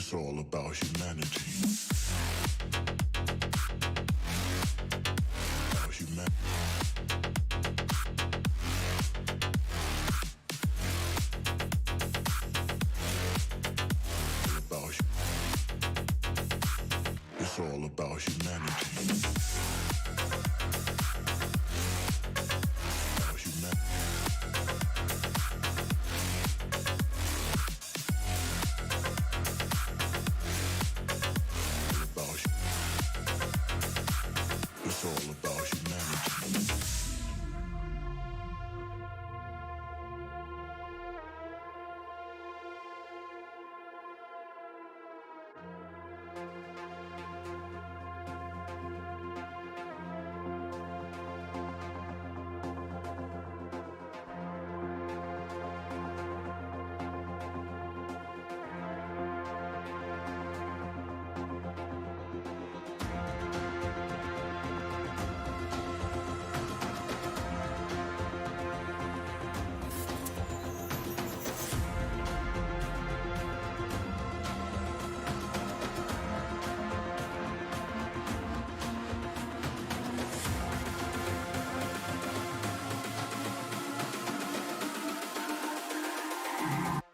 It's all about humanity. About humanity. It's all about humanity. About humanity. It's all about humanity.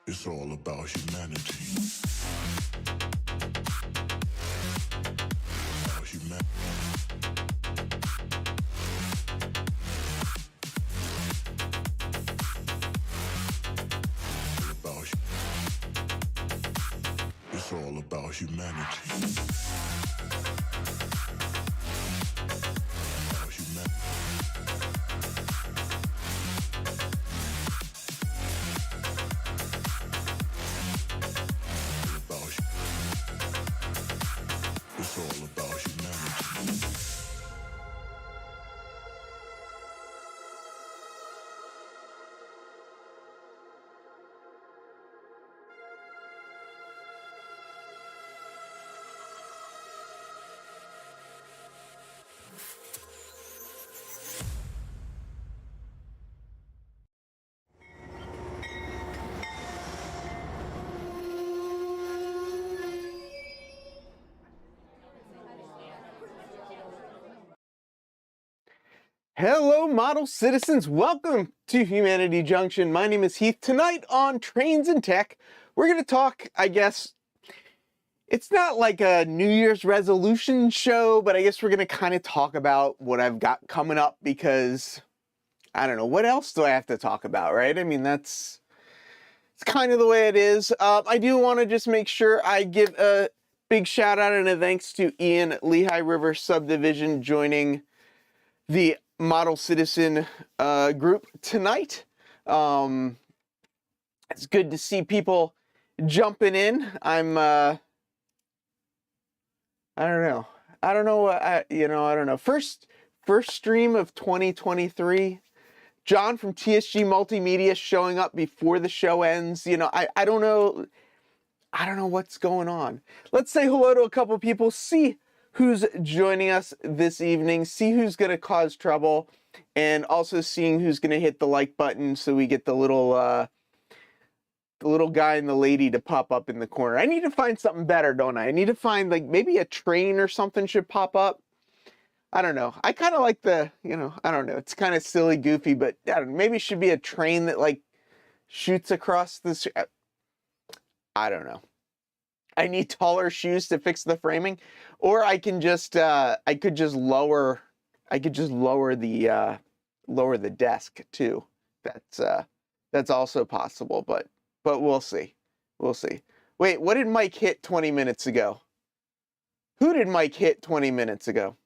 It's all about humanity. About humanity. It's all about humanity. About humanity. It's all about humanity. Hello, model citizens. Welcome to Humanity Junction. My name is Heath. Tonight on Trains and Tech, we're going to talk, I guess, it's not like a New Year's resolution show, but I guess we're going to kind of talk about what I've got coming up because, I don't know, what else do I have to talk about, right? I mean, it's kind of the way it is. I do want to just make sure I give a big shout out and a thanks to Ian, Lehigh River Subdivision, joining the model citizen group tonight. It's good to see people jumping in. I don't know. First stream of 2023. John from TSG Multimedia showing up before the show ends. You know, I don't know what's going on. Let's say hello to a couple people, see who's joining us this evening, see who's going to cause trouble, and also seeing who's going to hit the like button so we get the little guy and the lady to pop up in the corner. I need to find something better, don't I? I need to find, like, maybe a train or something should pop up. I don't know. I kind of like the, I don't know. It's kind of silly, goofy, but I don't know, maybe it should be a train that, like, shoots across the... I don't know. I need taller shoes to fix the framing, or I can just I could just lower the desk too. That's also possible, but we'll see. Wait, what did Mike hit 20 minutes ago? Who did Mike hit 20 minutes ago?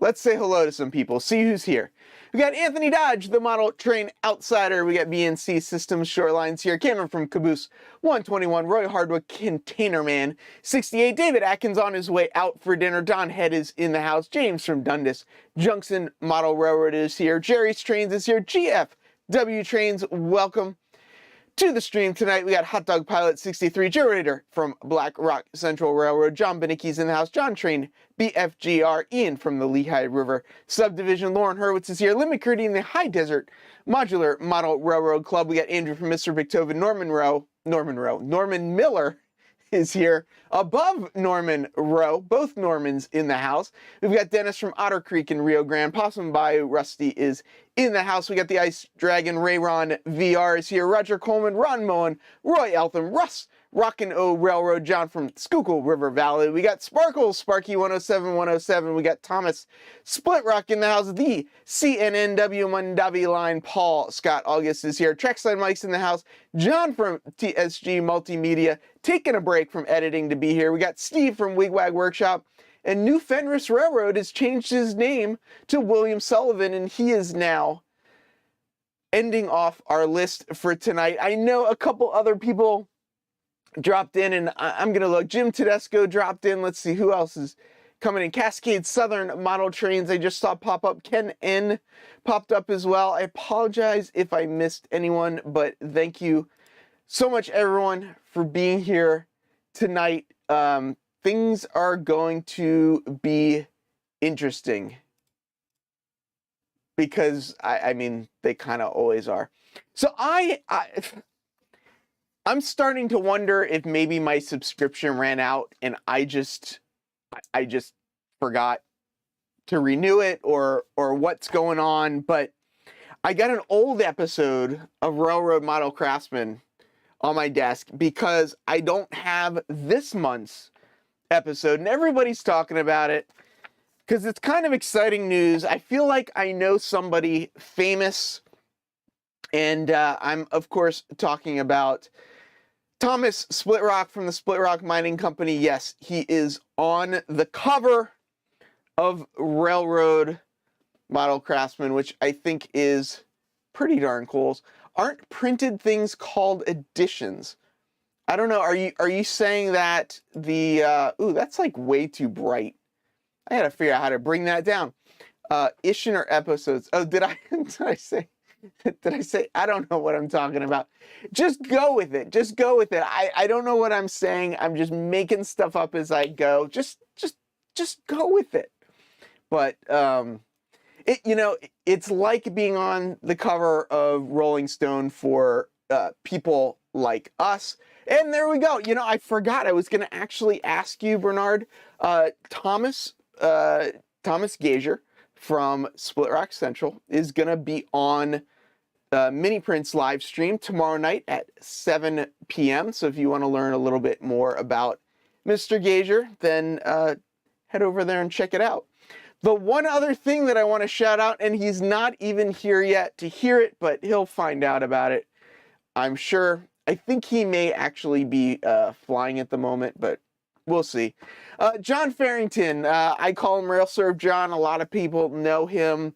Let's say hello to some people, see who's here. We got Anthony Dodge, the model train outsider. We got BNC Systems Shorelines here. Cameron from Caboose 121. Roy Hardwick, Container Man 68. David Atkins on his way out for dinner. Don Head is in the house. James from Dundas. Junction Model Railroad is here. Jerry's Trains is here. GFW Trains, welcome to the stream tonight. We got Hot Dog Pilot 63, Joe Rader from Black Rock Central Railroad, John Benicki's in the house, John Train, BFGR, Ian from the Lehigh River Subdivision, Lauren Hurwitz is here, Lynn McCurdy in the High Desert Modular Model Railroad Club. We got Andrew from Mr. Victoven, Norman Miller is here above Norman Rowe, both Normans in the house. We've got Dennis from Otter Creek in Rio Grande, Possum Bayou, Rusty is in the house. We got the Ice Dragon, Rayron VR is here, Roger Coleman, Ron Moen, Roy Eltham, Russ, Rockin' O Railroad, John from Schuylkill River Valley. We got Sparkle, Sparky 107. We got Thomas Split Rock in the house, the CNNW Mundavi line, Paul Scott August is here, Trexline Mike's in the house, John from TSG Multimedia, taking a break from editing to be here. We got Steve from Wigwag Workshop, and New Fenris Railroad has changed his name to William Sullivan, and he is now ending off our list for tonight. I know a couple other people dropped in, and I'm going to look. Jim Tedesco dropped in. Let's see who else is coming in. Cascade Southern Model Trains I just saw pop up. Ken N popped up as well. I apologize if I missed anyone, but thank you so much, everyone, for being here tonight. Things are going to be interesting because, I mean, they kind of always are. So I'm starting to wonder if maybe my subscription ran out and I just forgot to renew it or what's going on. But I got an old episode of Railroad Model Craftsman on my desk because I don't have this month's episode, and everybody's talking about it because it's kind of exciting news. I feel like I know somebody famous, and I'm of course talking about Thomas Splitrock from the Splitrock Mining Company. Yes, he is on the cover of Railroad Model Craftsman, which I think is pretty darn cool. Aren't printed things called editions? I don't know. Are you saying that the ooh, that's like way too bright. I gotta figure out how to bring that down. Ishin or episodes. Oh, did I say? Did I say? I don't know what I'm talking about. Just go with it. Just go with it. I don't know what I'm saying. I'm just making stuff up as I go. Just go with it. But it's like being on the cover of Rolling Stone for people like us. And there we go. You know, I forgot. I was going to actually ask you, Bernard. Thomas Gager from Split Rock Central is going to be on Mini Prints live stream tomorrow night at 7 p.m. So if you want to learn a little bit more about Mr. Gager, then head over there and check it out. The one other thing that I want to shout out, and he's not even here yet to hear it, but he'll find out about it, I'm sure. I think he may actually be flying at the moment, but we'll see. John Farrington, I call him RailServe John. A lot of people know him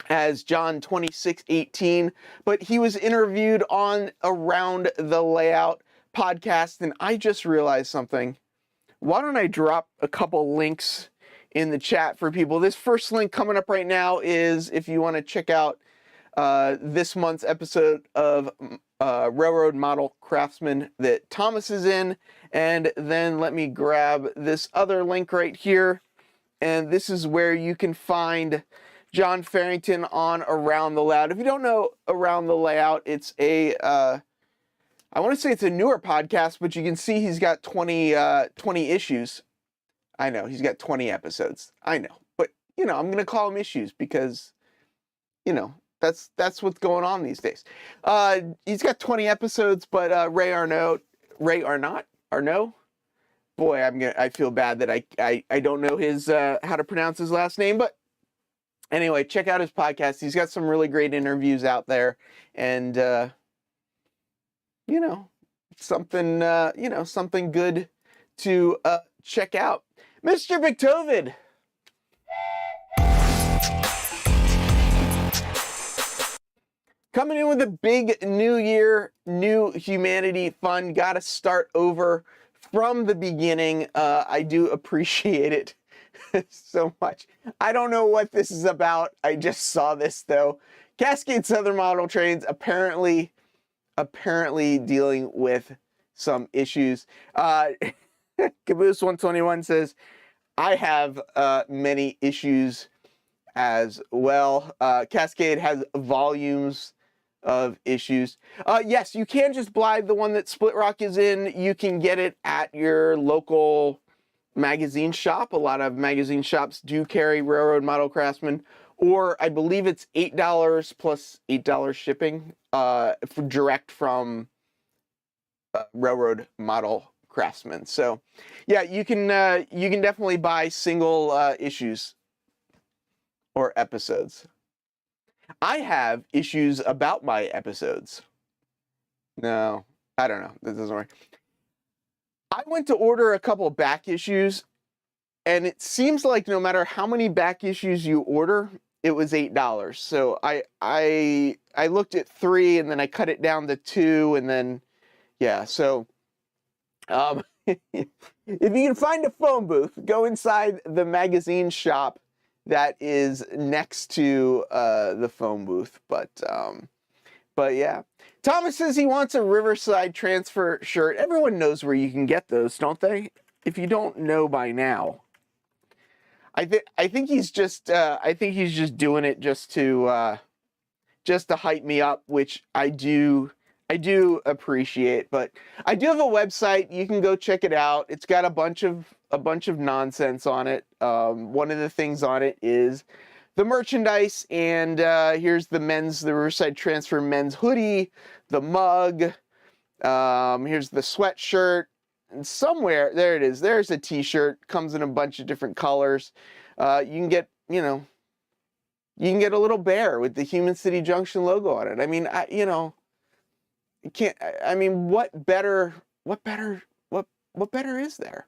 as John 2618, but he was interviewed on Around the Layout podcast, and I just realized something. Why don't I drop a couple links in the chat for people? This first link coming up right now is if you want to check out this month's episode of Railroad Model Craftsman that Thomas is in, and then let me grab this other link right here, and this is where you can find John Farrington on Around the Layout. If you don't know Around the Layout, it's a I want to say it's a newer podcast, but you can see he's got 20 issues. I know he's got 20 episodes. I know, but I'm going to call them issues because that's what's going on these days. He's got 20 episodes, but Ray Arnaud, boy, I feel bad that I don't know his how to pronounce his last name, but anyway, check out his podcast. He's got some really great interviews out there, and something good to check out. Mr. Victovid. Coming in with a big new year, new humanity fun. Got to start over from the beginning. I do appreciate it so much. I don't know what this is about. I just saw this though. Cascade Southern Model Trains apparently dealing with some issues. Caboose 121 says, I have many issues as well. Cascade has volumes of issues. Yes, you can just buy the one that Split Rock is in. You can get it at your local magazine shop. A lot of magazine shops do carry Railroad Model Craftsman, or I believe it's $8 plus $8 shipping direct from Railroad Model Craftsman. So yeah, you can definitely buy single issues or episodes. I have issues about my episodes. No, I don't know. That doesn't work. I went to order a couple back issues, and it seems like no matter how many back issues you order, it was $8. So I looked at 3, and then I cut it down to 2, and then yeah. So if you can find a phone booth, go inside the magazine shop that is next to the phone booth. But yeah, Thomas says he wants a Riverside Transfer shirt. Everyone knows where you can get those, don't they? If you don't know by now, I think he's just doing it just to hype me up, which I do appreciate. But I do have a website. You can go check it out. It's got a bunch of nonsense on it. One of the things on it is the merchandise, and here's the Riverside Transfer men's hoodie, the mug. Here's the sweatshirt, and somewhere there it is. There's a T-shirt. Comes in a bunch of different colors. You can get a little bear with the Human City Junction logo on it. I mean, what better is there?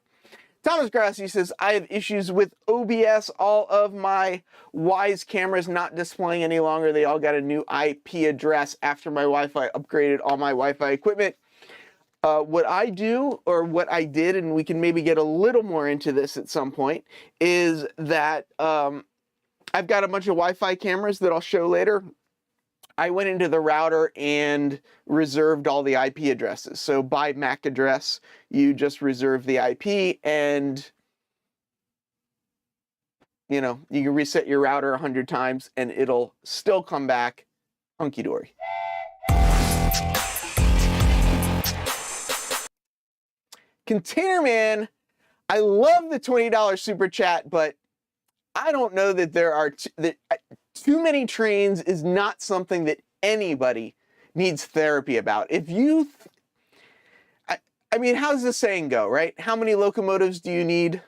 Thomas Grassi says, I have issues with OBS. All of my Wise cameras not displaying any longer. They all got a new IP address after my Wi-Fi upgraded all my Wi-Fi equipment. What I do, or what I did, and we can maybe get a little more into this at some point, is that I've got a bunch of Wi-Fi cameras that I'll show later. I went into the router and reserved all the IP addresses. So by MAC address, you just reserve the IP, and you can reset your router 100 times and it'll still come back hunky-dory. Container Man, I love the $20 super chat, but I don't know that there are too many trains is not something that anybody needs therapy about. If you, I mean, how's the saying go, right? How many locomotives do you need?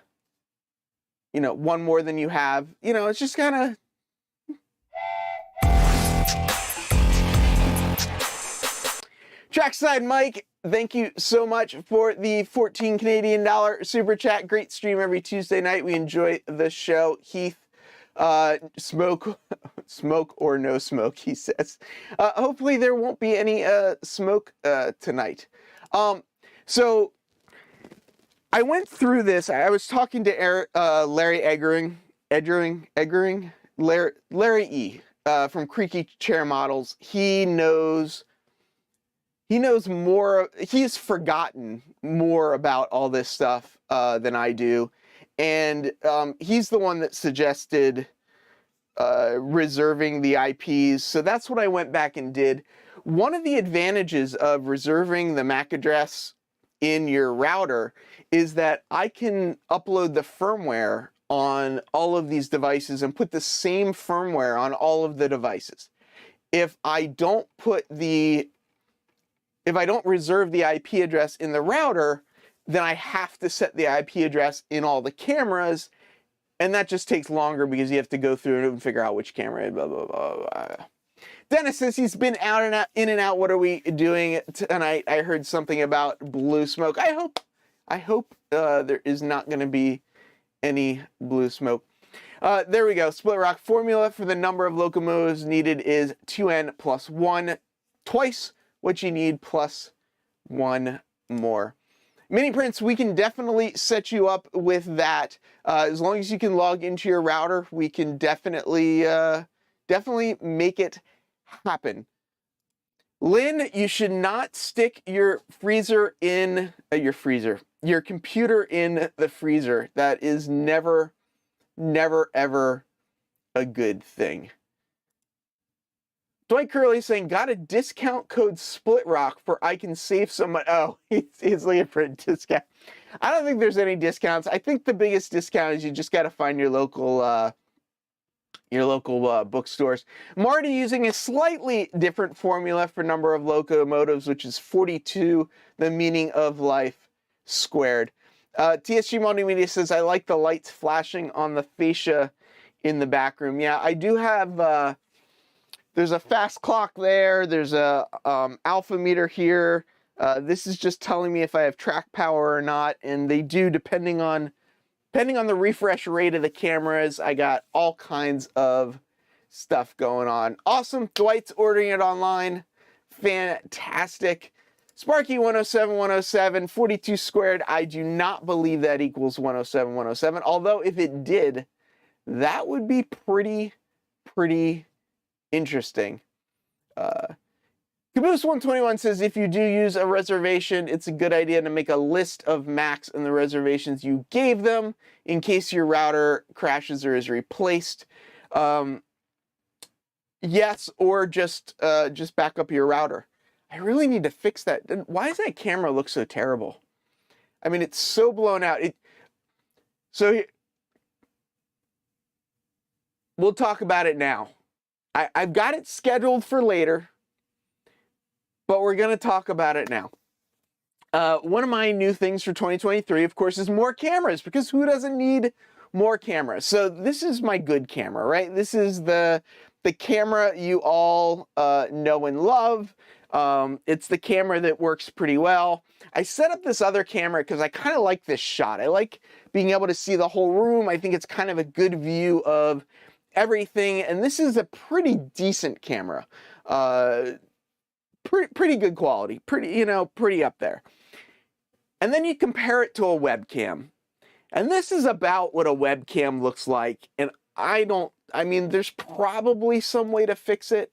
One more than you have. It's just kind of. Trackside Mike, thank you so much for the 14 Canadian dollar super chat. Great stream every Tuesday night. We enjoy the show. Heath, smoke or no smoke, he says. Hopefully there won't be any smoke tonight. So I went through this. I was talking to Larry Larry E. From Creaky Chair Models. He knows more. He's forgotten more about all this stuff than I do. And he's the one that suggested reserving the IPs. So that's what I went back and did. One of the advantages of reserving the MAC address in your router is that I can upload the firmware on all of these devices and put the same firmware on all of the devices. If I don't reserve the IP address in the router, then I have to set the IP address in all the cameras, and that just takes longer because you have to go through it and figure out which camera, blah, blah, blah, blah. Dennis says he's been in and out. What are we doing tonight? I heard something about blue smoke. I hope there is not going to be any blue smoke. There we go. Split Rock formula for the number of locomotives needed is 2n plus 1, twice what you need plus 1 more. Mini Prince, we can definitely set you up with that. As long as you can log into your router, we can definitely make it happen. Lynn, you should not stick your freezer in your computer in the freezer. That is never, ever a good thing. Dwight Curley saying, got a discount code Split Rock for I can save someone. Oh, he's looking for a discount. I don't think there's any discounts. I think the biggest discount is you just got to find your local bookstores. I'm already using a slightly different formula for number of locomotives, which is 42, the meaning of life squared. TSG Multimedia says, I like the lights flashing on the fascia in the back room. Yeah, I do have, there's a fast clock there. There's a alpha meter here. This is just telling me if I have track power or not. And they do, depending on the refresh rate of the cameras. I got all kinds of stuff going on. Awesome. Dwight's ordering it online. Fantastic. Sparky 107, 42 squared. I do not believe that equals 107. Although if it did, that would be pretty interesting. Caboose 121 says, if you do use a reservation, it's a good idea to make a list of Macs and the reservations you gave them in case your router crashes or is replaced. Yes, or just back up your router. I really need to fix that. Why does that camera look so terrible? I mean, it's so blown out. So we'll talk about it now. I've got it scheduled for later, but we're going to talk about it now. One of my new things for 2023, of course, is more cameras, because who doesn't need more cameras? So this is my good camera, right? This is the camera you all know and love. It's the camera that works pretty well. I set up this other camera because I kind of like this shot. I like being able to see the whole room. I think it's kind of a good view of everything. And this is a pretty decent camera. Pretty good quality, pretty up there. And then you compare it to a webcam. And this is about what a webcam looks like. And I mean, there's probably some way to fix it.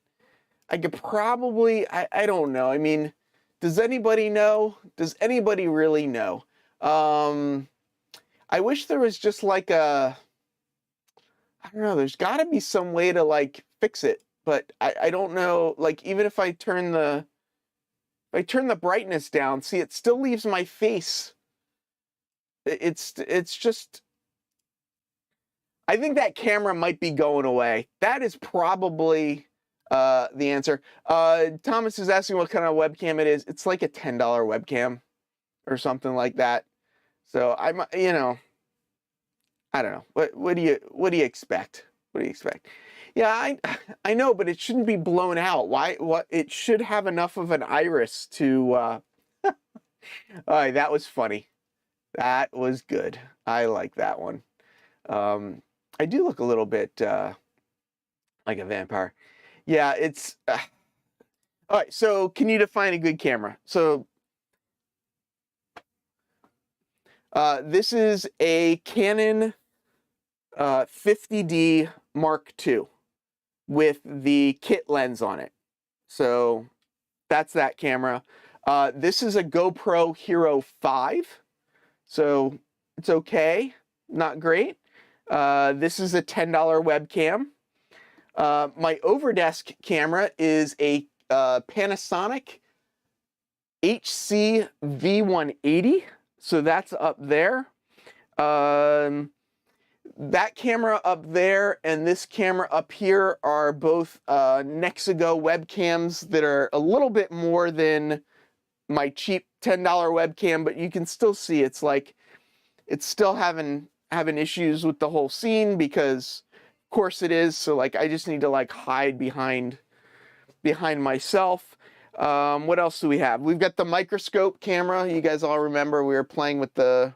I could probably, I don't know. I mean, does anybody know? Does anybody really know? I wish there was just like I don't know, there's gotta be some way to like fix it. But I don't know, like even if I turn the brightness down, see, it still leaves my face. It's just, I think that camera might be going away. That is probably the answer. Thomas is asking what kind of webcam it is. It's like a $10 webcam or something like that. So I don't know. What do you expect? What do you expect? Yeah, I know, but it shouldn't be blown out. Why? What? It should have enough of an iris to. All right, that was funny. That was good. I like that one. I do look a little bit like a vampire. Yeah, it's. All right, so can you define a good camera? So this is a Canon 50D Mark II. With the kit lens on it. So that's that camera. This is a GoPro Hero 5. So it's okay, not great. This is a $10 webcam. My overdesk camera is a Panasonic HC V180. So that's up there. That camera up there and this camera up here are both Nexigo webcams that are a little bit more than my cheap $10 webcam, but you can still see it's like it's still having issues with the whole scene, because of course it is. So like I just need to like hide behind myself. What else do we have? We've got the microscope camera. You guys all remember we were playing with the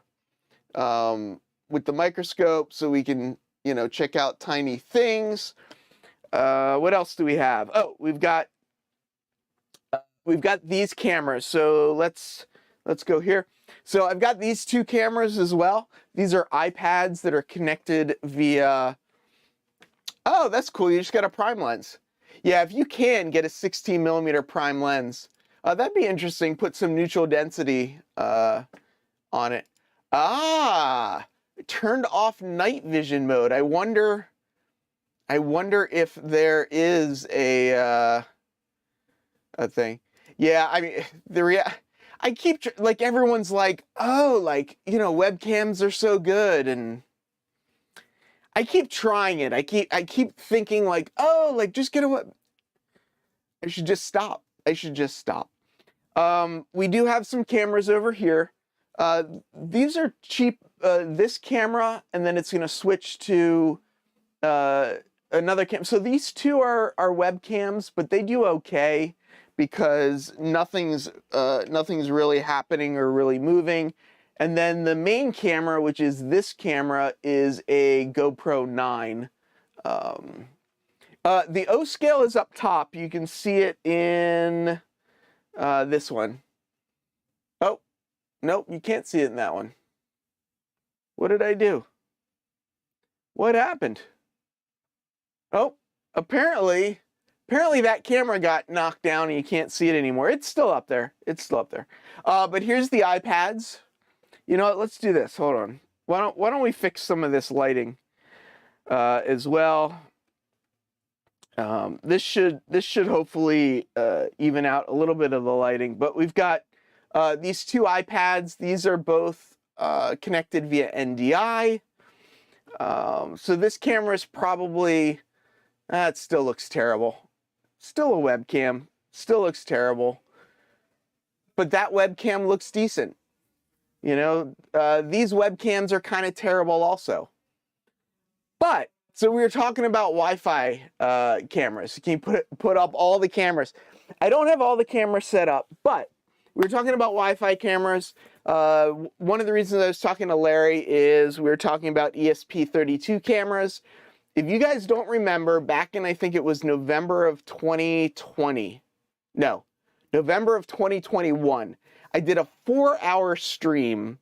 microscope so we can, check out tiny things. What else do we have? Oh, we've got these cameras. So let's go here. So I've got these two cameras as well. These are iPads that are connected via, oh, that's cool. You just got a prime lens. Yeah, if you can get a 16mm prime lens, that'd be interesting. Put some neutral density on it. Ah, turned off night vision mode. I wonder I wonder if there is a thing. Yeah, I mean, I keep like everyone's like, oh, like, you know, webcams are so good, and I keep trying it. I keep thinking like, oh, like just get a web. I should just stop. I should just stop. We do have some cameras over here. These are cheap. This camera, and then it's going to switch to another cam. So these two are webcams, but they do okay because nothing's really happening or really moving. And then the main camera, which is this camera, is a GoPro 9. The O scale is up top. You can see it in this one. Oh, nope, you can't see it in that one. What did I do? What happened? Oh, apparently that camera got knocked down and you can't see it anymore. It's still up there. It's still up there. But here's the iPads. You know what? Let's do this. Hold on. Why don't we fix some of this lighting as well? This should hopefully even out a little bit of the lighting. But we've got these two iPads. These are both connected via NDI. So this camera is probably, it still looks terrible. Still a webcam, still looks terrible. But that webcam looks decent. You know, these webcams are kind of terrible also. But, so we were talking about Wi-Fi cameras. Can you put up all the cameras? I don't have all the cameras set up, but we were talking about Wi-Fi cameras. One of the reasons I was talking to Larry is we were talking about ESP32 cameras. If you guys don't remember, back in, I think it was November of 2020. No, November of 2021. I did a 4-hour stream,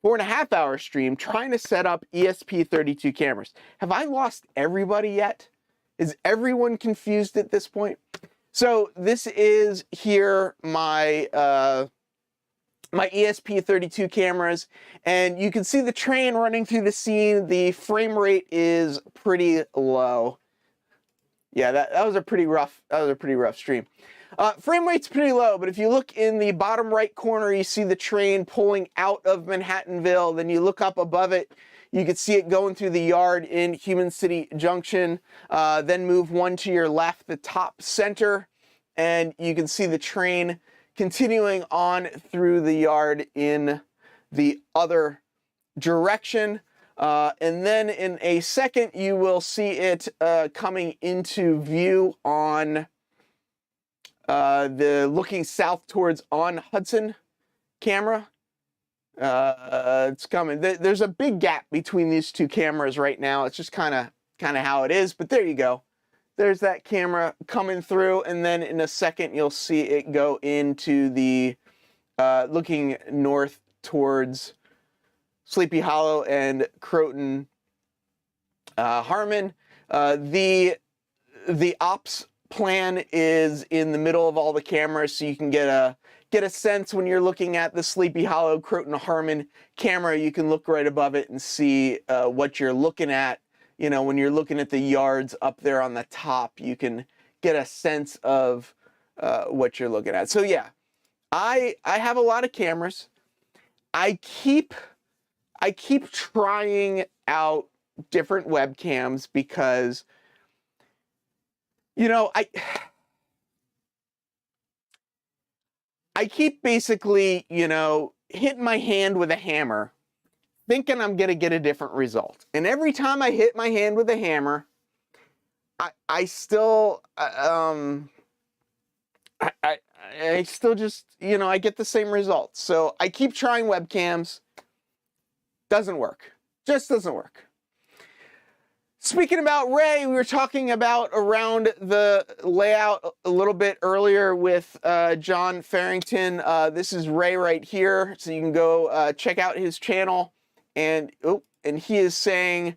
4.5-hour stream, trying to set up ESP32 cameras. Have I lost everybody yet? Is everyone confused at this point? So this is here my my ESP32 cameras, and you can see the train running through the scene. The frame rate is pretty low. Yeah, that was a pretty rough stream. Frame rate's pretty low, but if you look in the bottom right corner, you see the train pulling out of Manhattanville. Then you look up above it, you can see it going through the yard in Human City Junction. Then move one to your left, the top center, and you can see the train continuing on through the yard in the other direction. And then in a second, you will see it coming into view on the looking south towards on Hudson camera. It's coming. There's a big gap between these two cameras right now. It's just kind of how it is, but there you go. There's that camera coming through, and then in a second you'll see it go into the looking north towards Sleepy Hollow and Croton Harmon. The ops plan is in the middle of all the cameras, so you can get a sense when you're looking at the Sleepy Hollow Croton Harmon camera. You can look right above it and see what you're looking at. You know, when you're looking at the yards up there on the top, you can get a sense of what you're looking at. So yeah, I have a lot of cameras. I keep trying out different webcams because, you know, I keep basically, you know, hitting my hand with a hammer, thinking I'm going to get a different result. And every time I hit my hand with a hammer, I still, I still just, you know, I get the same results. So I keep trying webcams. Doesn't work. Just doesn't work. Speaking about Ray, we were talking about around the layout a little bit earlier with John Farrington. This is Ray right here. So you can go check out his channel. And he is saying,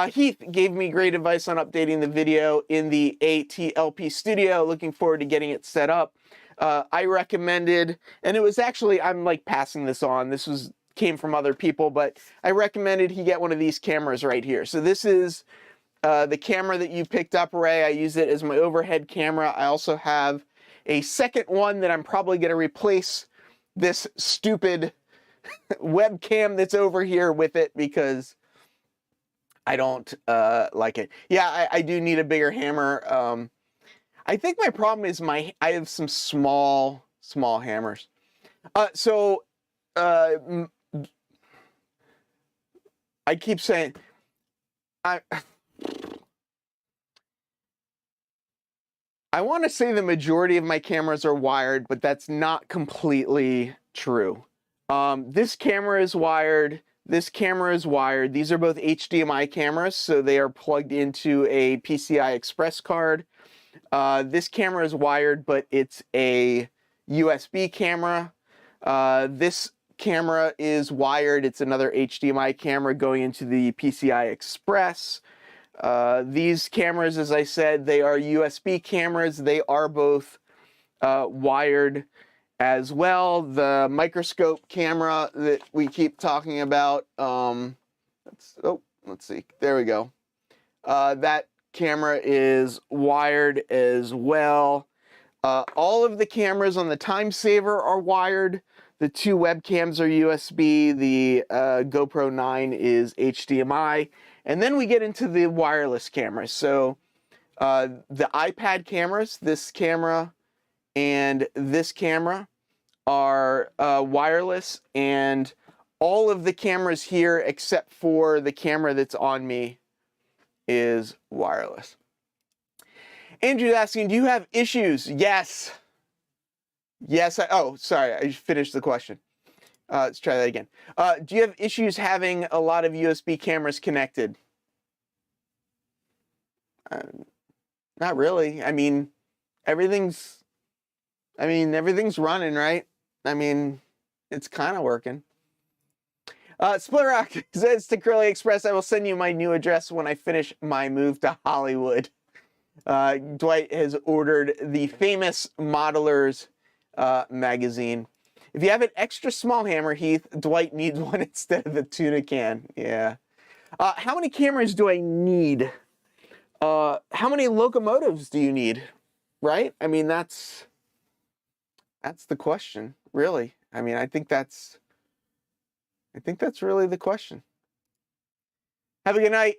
Heath gave me great advice on updating the video in the ATLP studio. Looking forward to getting it set up. I recommended, and it was actually, I'm like passing this on. This came from other people, but I recommended he get one of these cameras right here. So this is the camera that you picked up, Ray. I use it as my overhead camera. I also have a second one that I'm probably going to replace this stupid webcam that's over here with it because I don't like it. Yeah, I do need a bigger hammer. I think my problem is I have some small hammers. So I keep saying I want to say the majority of my cameras are wired, but that's not completely true. This camera is wired. This camera is wired. These are both HDMI cameras, so they are plugged into a PCI Express card. This camera is wired, but it's a USB camera. This camera is wired. It's another HDMI camera going into the PCI Express. These cameras, as I said, they are USB cameras. They are both wired as well. The microscope camera that we keep talking about, let's see, there we go. That camera is wired as well. All of the cameras on the Time Saver are wired. The two webcams are USB. The GoPro 9 is HDMI. And then we get into the wireless cameras. So the iPad cameras, this camera and this camera are wireless, and all of the cameras here except for the camera that's on me is wireless. Andrew's asking, do you have issues? Yes. Yes. Oh, sorry. I just finished the question. Let's try that again. Do you have issues having a lot of USB cameras connected? Not really. I mean, everything's running, right? I mean, it's kind of working. Split Rock says to Curly Express, I will send you my new address when I finish my move to Hollywood. Dwight has ordered the Famous Modelers magazine. If you have an extra small hammer, Heath, Dwight needs one instead of the tuna can. Yeah. How many cameras do I need? How many locomotives do you need? Right? I mean, that's the question, really. I mean, I think that's really the question. Have a good night.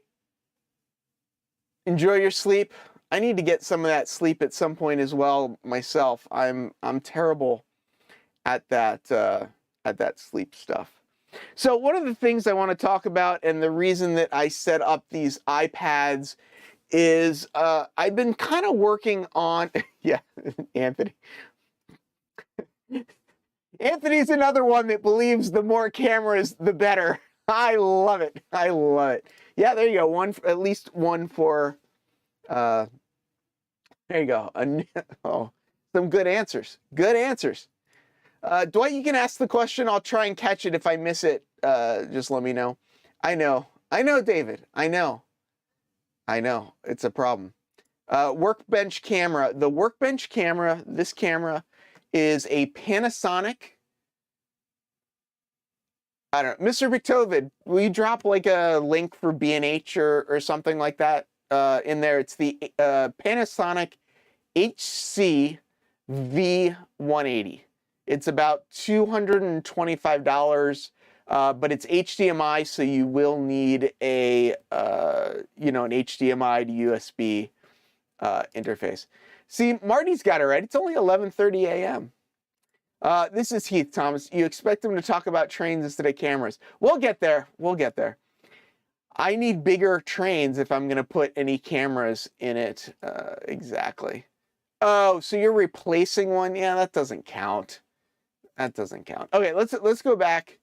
Enjoy your sleep. I need to get some of that sleep at some point as well myself. I'm terrible at that sleep stuff. So one of the things I want to talk about, and the reason that I set up these iPads, is I've been kind of working on yeah, Anthony. Anthony's another one that believes the more cameras, the better. I love it. I love it. Yeah, there you go. One, at least one for. There you go. Oh, some good answers. Good answers. Dwight, you can ask the question. I'll try and catch it. If I miss it, just let me know. I know, David. I know. It's a problem. Workbench camera. The workbench camera, this camera, is a Panasonic. I don't know. Mr. McTovid, will you drop like a link for B&H or something like that in there? It's the Panasonic HC V180. It's about $225, but it's HDMI, so you will need a an HDMI to USB interface. See, Marty's got it right. It's only 11:30 a.m. This is Heath Thomas. You expect him to talk about trains instead of cameras. We'll get there. We'll get there. I need bigger trains if I'm going to put any cameras in it. Exactly. Oh, so you're replacing one? Yeah, that doesn't count. That doesn't count. Okay, let's go back.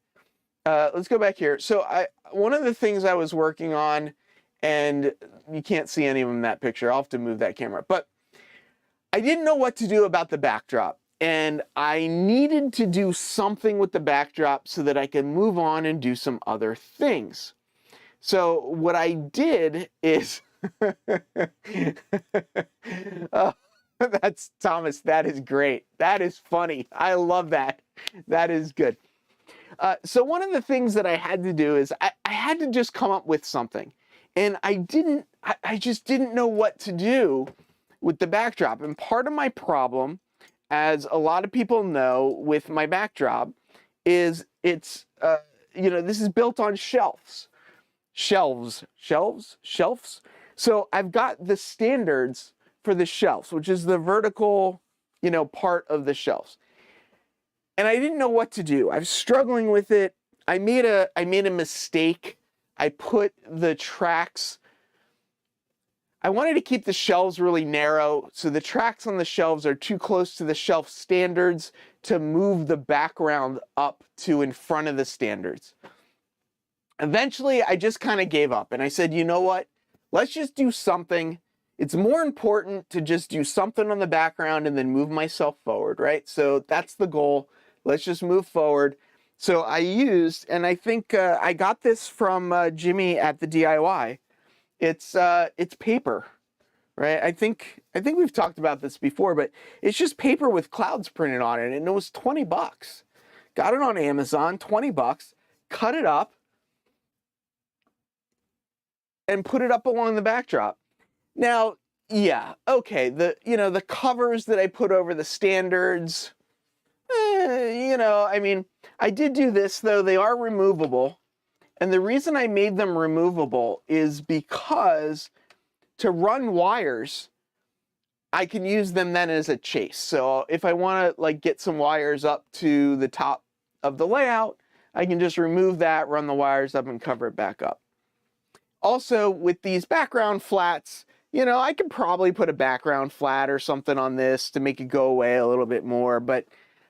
Let's go back here. So one of the things I was working on, and you can't see any of them in that picture. I'll have to move that camera. But I didn't know what to do about the backdrop. And I needed to do something with the backdrop so that I could move on and do some other things. So what I did is, oh, that's Thomas. That is great. That is funny. I love that. That is good. So one of the things that I had to do is I had to just come up with something. And I didn't I just didn't know what to do with the backdrop. And part of my problem, as a lot of people know with my backdrop, is it's, this is built on shelves. Shelves. So I've got the standards for the shelves, which is the vertical, part of the shelves. And I didn't know what to do. I was struggling with it. I made a mistake. I put the tracks, I wanted to keep the shelves really narrow, so the tracks on the shelves are too close to the shelf standards to move the background up to in front of the standards. Eventually, I just kind of gave up and I said, you know what? Let's just do something. It's more important to just do something on the background and then move myself forward, right? So that's the goal. Let's just move forward. So I used, and I think I got this from Jimmy at the DIY. It's paper, right? I think we've talked about this before, but it's just paper with clouds printed on it, and it was $20. Got it on Amazon, $20. Cut it up and put it up along the backdrop. Now, yeah, okay, the covers that I put over the standards, I did do this, though. They are removable. And the reason I made them removable is because to run wires, I can use them then as a chase. So if I want to get some wires up to the top of the layout, I can just remove that, run the wires up, and cover it back up. Also, with these background flats, I could probably put a background flat or something on this to make it go away a little bit more. But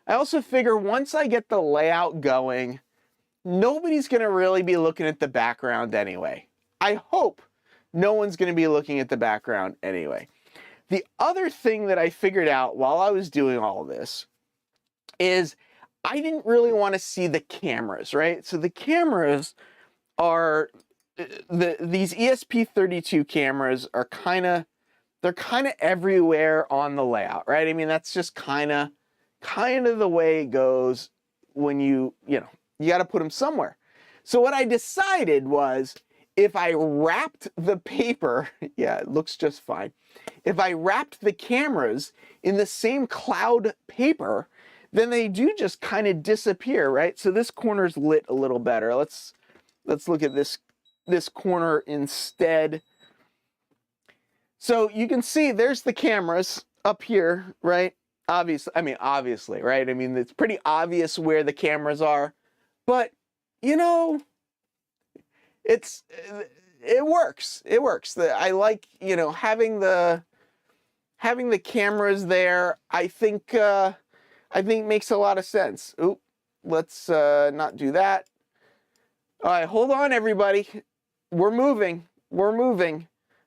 I also figure once I get the layout going, nobody's going to really be looking at the background anyway. I hope no one's going to be looking at the background anyway. The other thing that I figured out while I was doing all this is I didn't really want to see the cameras, right? So the cameras are, these ESP32 cameras are they're kind of everywhere on the layout, right? I mean, that's just kind of the way it goes when you got to put them somewhere. So what I decided was if I wrapped the paper, yeah, it looks just fine. If I wrapped the cameras in the same cloud paper, then they do just kind of disappear, right? So this corner's lit a little better. Let's look at this corner instead. So you can see there's the cameras up here, right? Obviously, right? I mean, it's pretty obvious where the cameras are, but it works. It works. I like, having the cameras there. I think makes a lot of sense. Oop, let's not do that. All right, hold on, everybody. We're moving.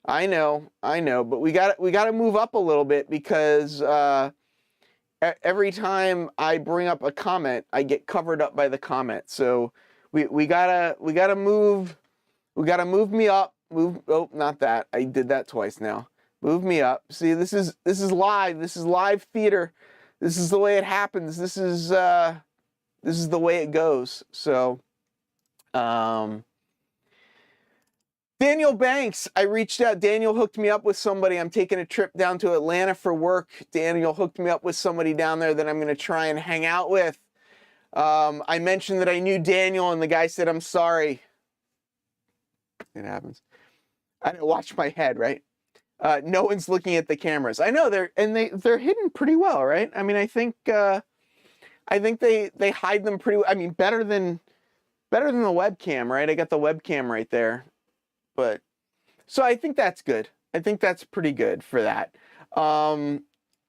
I know, but we got to move up a little bit because every time I bring up a comment, I get covered up by the comment. So we gotta move. We gotta move me up. Oh, not that. I did that twice now. Move me up. See, this is live. This is live theater. This is the way it happens. This is the way it goes. So, Daniel Banks, I reached out. Daniel hooked me up with somebody. I'm taking a trip down to Atlanta for work. Daniel hooked me up with somebody down there that I'm going to try and hang out with. I mentioned that I knew Daniel, and the guy said, I'm sorry. It happens. I didn't watch my head, right? No one's looking at the cameras. I know they're hidden pretty well, right? I mean, I think they hide them pretty well. I mean, better than the webcam, right? I got the webcam right there. But so I think that's good. I think that's pretty good for that. We're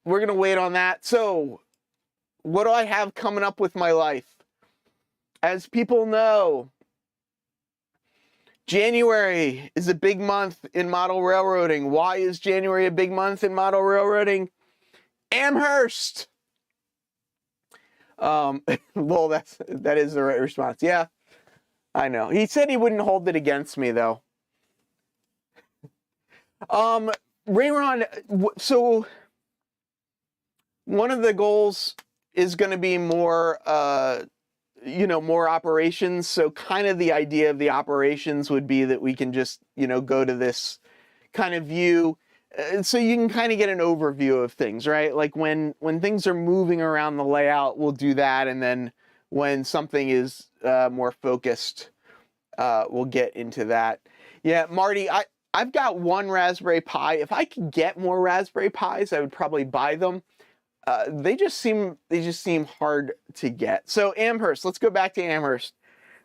going to wait on that. So what do I have coming up with my life? As people know, January is a big month in model railroading. Why is January a big month in model railroading? Amherst. Well, that is the right response. Yeah, I know. He said he wouldn't hold it against me, though. Rayron, so one of the goals is going to be more, more operations. So kind of the idea of the operations would be that we can just, go to this kind of view, so you can kind of get an overview of things, right? Like when things are moving around the layout, we'll do that, and then when something is more focused, we'll get into that. Yeah, Marty, I've got one Raspberry Pi. If I could get more Raspberry Pis, I would probably buy them. They just seem hard to get. So Amherst, let's go back to Amherst,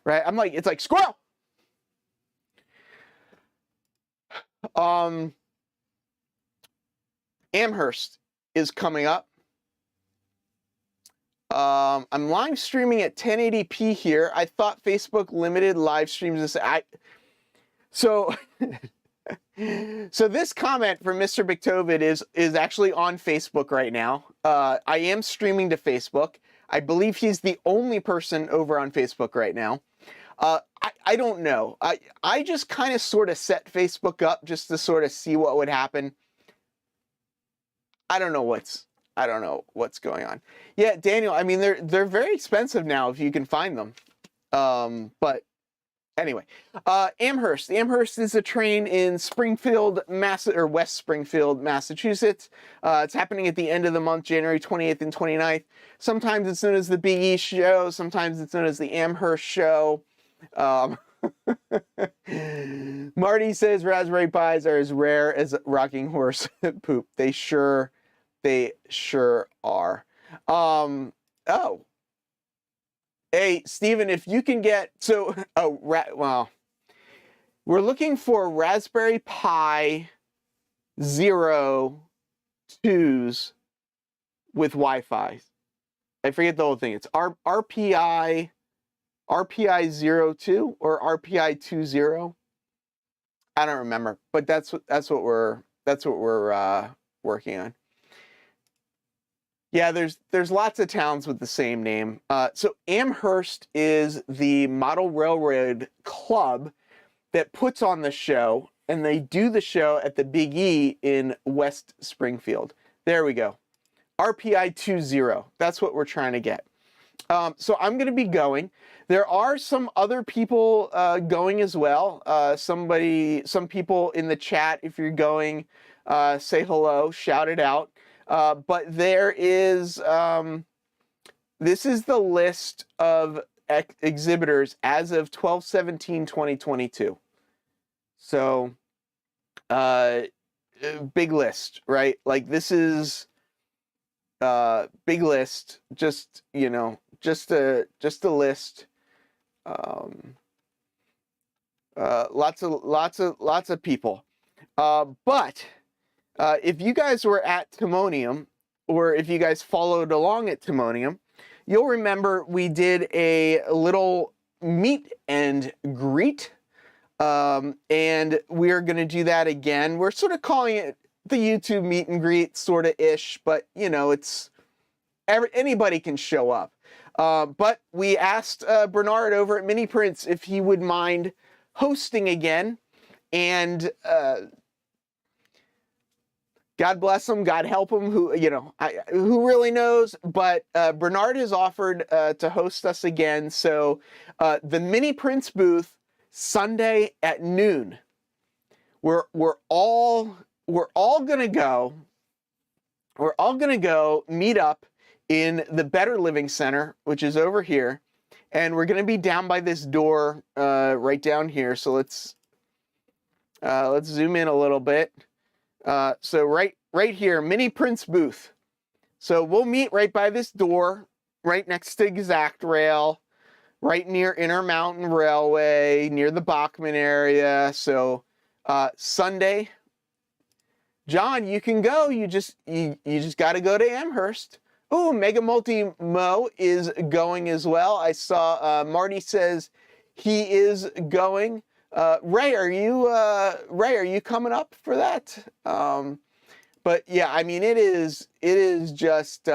right? It's like squirrel. Amherst is coming up. I'm live streaming at 1080p here. I thought Facebook limited live streams. So this comment from Mr. Biktovid is actually on Facebook right now. I am streaming to Facebook. I believe he's the only person over on Facebook right now. I don't know. I just kind of sort of set Facebook up just to sort of see what would happen. I don't know what's going on. Yeah, Daniel, I mean they're very expensive now if you can find them. But anyway, Amherst. Amherst is a train in Springfield, West Springfield, Massachusetts. It's happening at the end of the month, January 28th and 29th. Sometimes it's known as the Big E Show. Sometimes it's known as the Amherst Show. Marty says Raspberry Pis are as rare as rocking horse poop. They sure are. Oh. Hey, Steven, if you can get, well, we're looking for Raspberry Pi 02s with Wi-Fi. I forget the whole thing. It's RPI 02 or RPI 20. I don't remember, but that's what we're working on. Yeah, there's lots of towns with the same name. So Amherst is the model railroad club that puts on the show, and they do the show at the Big E in West Springfield. There we go. RPI 20. That's what we're trying to get. So I'm going to be going. There are some other people going as well. Some people in the chat, if you're going, say hello, shout it out. But there is, this is the list of exhibitors as of 12/17/2022. So, big list, right? Like this is, big list, just, you know, just a list. Lots of people. But if you guys were at Timonium, or if you guys followed along at Timonium, you'll remember we did a little meet and greet, and we're going to do that again. We're sort of calling it the YouTube meet and greet, sort of ish, but you know, it's anybody can show up. But we asked Bernard over at Mini Prints if he would mind hosting again, and God bless him, God help him, who really knows, but Bernard has offered to host us again. So the Mini Prints booth, Sunday at noon. We're all gonna go. We're all gonna go meet up in the Better Living Center, which is over here, and we're gonna be down by this door right down here. So let's zoom in a little bit. So right here, Mini Prints booth. So we'll meet right by this door, right next to Exact Rail, right near Intermountain Railway, near the Bachman area. So Sunday, John, you can go. You just got to go to Amherst. Ooh, Mega Multi Mo is going as well. I saw Marty says he is going. Ray, are you coming up for that? But yeah, I mean, it is just,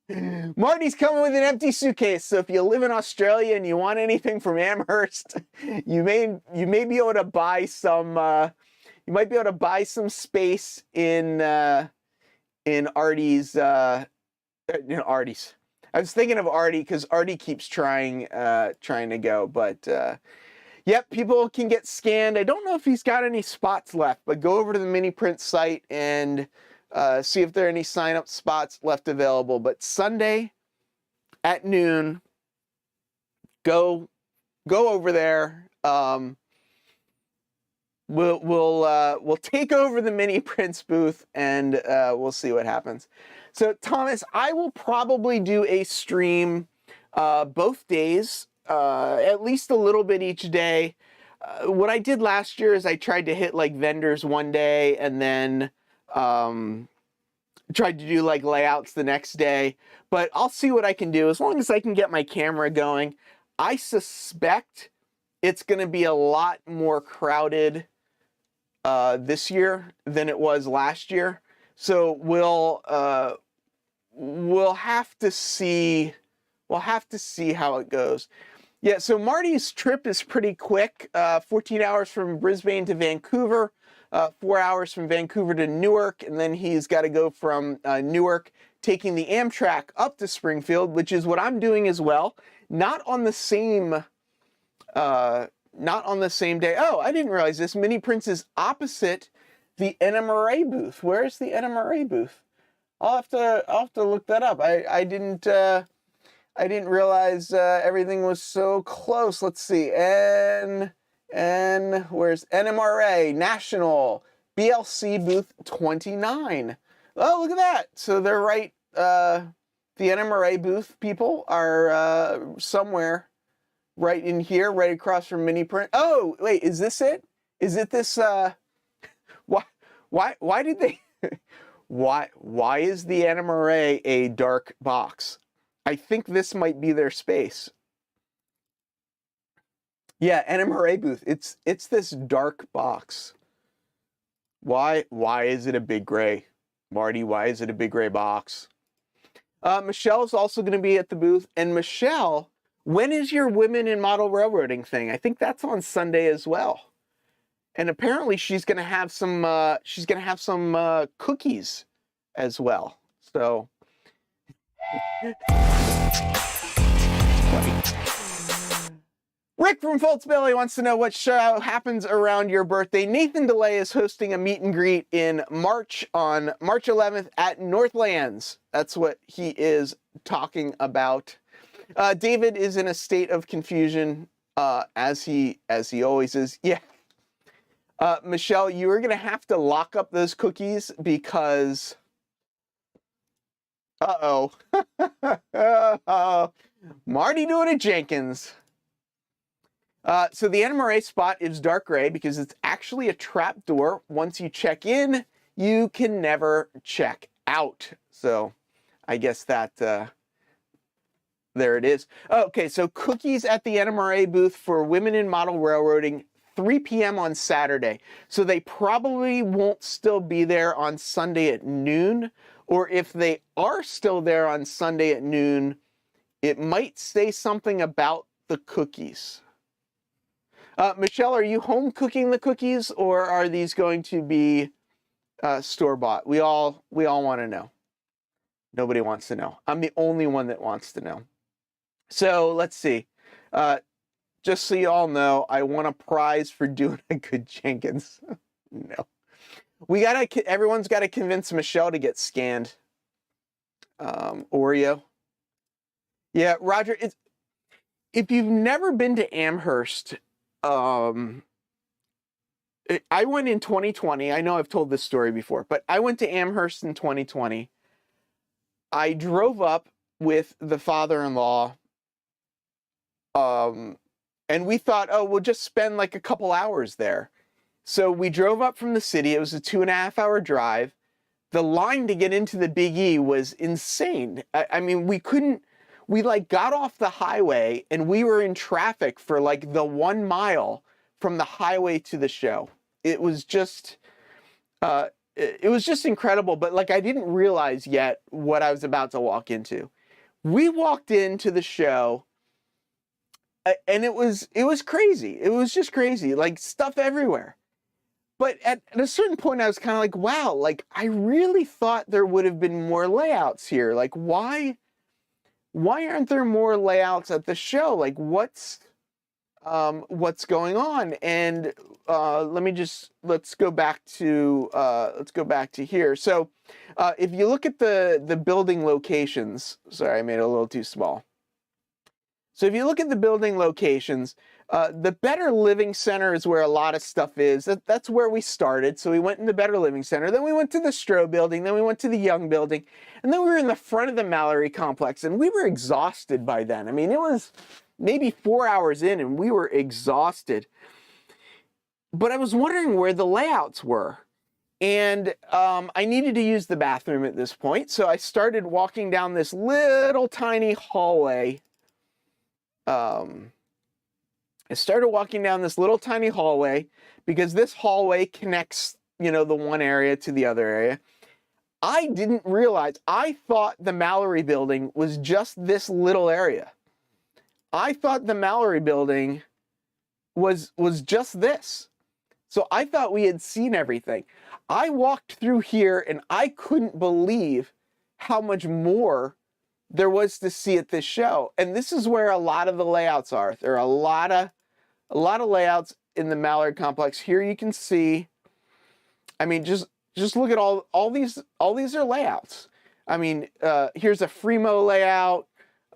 Marty's coming with an empty suitcase. So if you live in Australia and you want anything from Amherst, you may be able to buy some, you might be able to buy some space in Artie's, Artie's. I was thinking of Artie because Artie keeps trying to go, but, Yep, people can get scanned. I don't know if he's got any spots left, but go over to the mini print site and see if there are any sign-up spots left available. But Sunday at noon, go over there. We'll take over the mini prints booth and we'll see what happens. So Thomas, I will probably do a stream both days, at least a little bit each day. What I did last year is I tried to hit like vendors one day and then tried to do like layouts the next day. But I'll see what I can do as long as I can get my camera going. I suspect it's going to be a lot more crowded this year than it was last year. So we'll have to see. We'll have to see how it goes. Yeah, so Marty's trip is pretty quick. 14 hours from Brisbane to Vancouver, 4 hours from Vancouver to Newark, and then he's got to go from Newark, taking the Amtrak up to Springfield, which is what I'm doing as well. Not on the same day. Oh, I didn't realize this. Mini Prints is opposite the NMRA booth. Where's the NMRA booth? I'll have to look that up. I didn't realize everything was so close. Let's see. Where's NMRA National BLC booth 29? Oh, look at that. So they're right. The NMRA booth people are somewhere right in here, right across from Mini Print. Oh, wait, is this it? Is it this? Why did they? Why is the NMRA a dark box? I think this might be their space. Yeah, NMRA booth. It's this dark box. Why is it a big gray? Marty, why is it a big gray box? Michelle's also going to be at the booth. And Michelle, when is your Women in Model Railroading thing? I think that's on Sunday as well. And apparently she's going to have some cookies as well. So Rick from Foltz Belly wants to know what show happens around your birthday. Nathan DeLay is hosting a meet and greet in March on March 11th at Northlands. That's what he is talking about. David is in a state of confusion, as he always is. Yeah. Michelle, you are going to have to lock up those cookies because... Uh-oh. Marty doing it, Jenkins. So the NMRA spot is dark gray because it's actually a trap door. Once you check in, you can never check out. So I guess that, there it is. Okay, so cookies at the NMRA booth for Women in Model Railroading, 3 p.m. on Saturday. So they probably won't still be there on Sunday at noon. Or if they are still there on Sunday at noon, it might say something about the cookies. Michelle, are you home cooking the cookies, or are these going to be store-bought? We all want to know. Nobody wants to know. I'm the only one that wants to know. So let's see. Just so you all know, I won a prize for doing a good Jenkins. No. Everyone's got to convince Michelle to get scanned. Oreo. Yeah, Roger, if you've never been to Amherst, I went in 2020. I know I've told this story before, but I went to Amherst in 2020. I drove up with the father-in-law, and we thought, oh, we'll just spend like a couple hours there. So we drove up from the city. It was a 2.5-hour drive. The line to get into the Big E was insane. I mean, we got off the highway and we were in traffic for like the 1 mile from the highway to the show. It was just incredible. But like, I didn't realize yet what I was about to walk into. We walked into the show and it was crazy. It was just crazy, like stuff everywhere. But at a certain point, I was kind of like, wow, like I really thought there would have been more layouts here. Like, why aren't there more layouts at the show? Like, what's what's going on. And let's go back to here. So if you look at the building locations, sorry, I made it a little too small. So if you look at the building locations, the Better Living Center is where a lot of stuff is. That's where we started. So we went in the Better Living Center, then we went to the Stroh building, then we went to the Young building, and then we were in the front of the Mallory complex, and we were exhausted by then. I mean, it was maybe 4 hours in, and we were exhausted. But I was wondering where the layouts were. And I needed to use the bathroom at this point, so I started walking down this little tiny hallway. I started walking down this little tiny hallway because this hallway connects, the one area to the other area. I didn't realize, I thought the Mallory building was just this little area. I thought the Mallory building was just this. So I thought we had seen everything. I walked through here and I couldn't believe how much more there was to see at this show. And this is where a lot of the layouts are. There are a lot of layouts in the Mallard complex. Here you can see, I mean, just look at all these are layouts. I mean, here's a Fremo layout.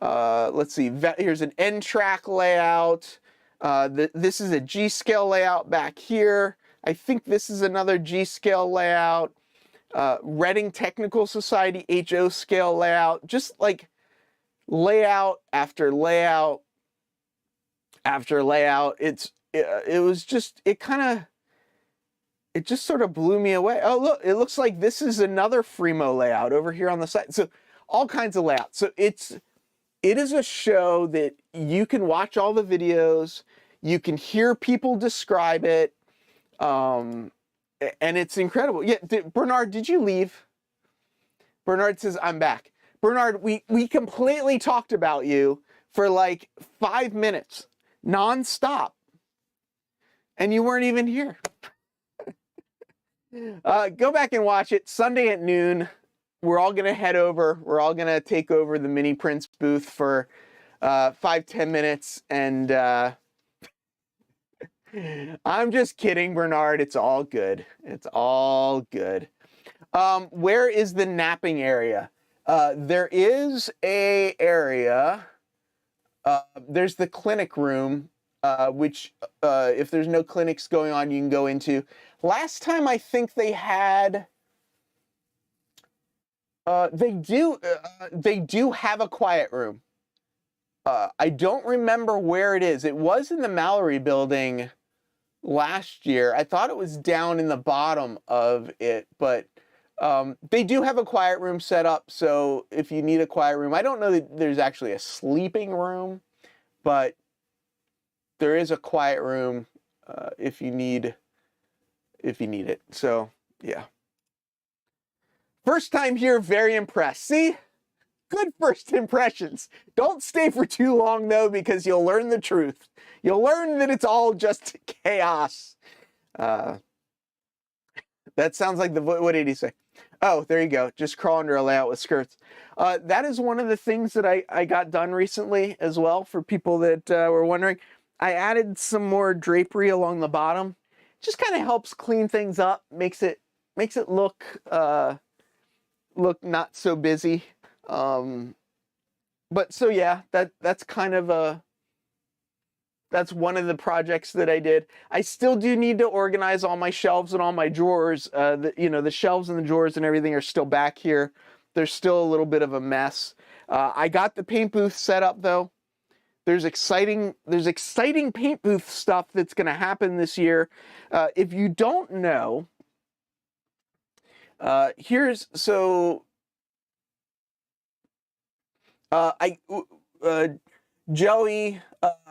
Let's see, here's an N-track layout. This is a G-scale layout back here. I think this is another G-scale layout. Reading Technical Society HO scale layout. Just like layout after layout after layout. It just sort of blew me away. Oh, look, it looks like this is another Fremo layout over here on the side. So all kinds of layouts. So it is a show that you can watch all the videos, you can hear people describe it, and it's incredible. Yeah, Bernard, did you leave? Bernard says, I'm back. Bernard, we completely talked about you for like 5 minutes, non-stop, and you weren't even here. Go back and watch it. Sunday at noon, we're all going to head over. We're all going to take over the Mini Prince booth for 5-10 minutes. And I'm just kidding, Bernard. It's all good. It's all good. Where is the napping area? There is a area. There's the clinic room, which if there's no clinics going on, you can go into. Last time I think they had, they do have a quiet room. I don't remember where it is. It was in the Mallory building last year. I thought it was down in the bottom of it, but they do have a quiet room set up. So if you need a quiet room, I don't know that there's actually a sleeping room, but there is a quiet room if you need it. So yeah. First time here, very impressed. See? Good first impressions. Don't stay for too long though, because you'll learn the truth. You'll learn that it's all just chaos. That sounds like what did he say? Oh, there you go. Just crawl under a layout with skirts. That is one of the things that I got done recently as well, for people that were wondering. I added some more drapery along the bottom. Just kind of helps clean things up, makes it look not so busy. But so yeah, that's kind of that's one of the projects that I did. I still do need to organize all my shelves and all my drawers. The shelves and the drawers and everything are still back here. There's still a little bit of a mess. I got the paint booth set up though. There's exciting paint booth stuff that's going to happen this year. If you don't know, Joey,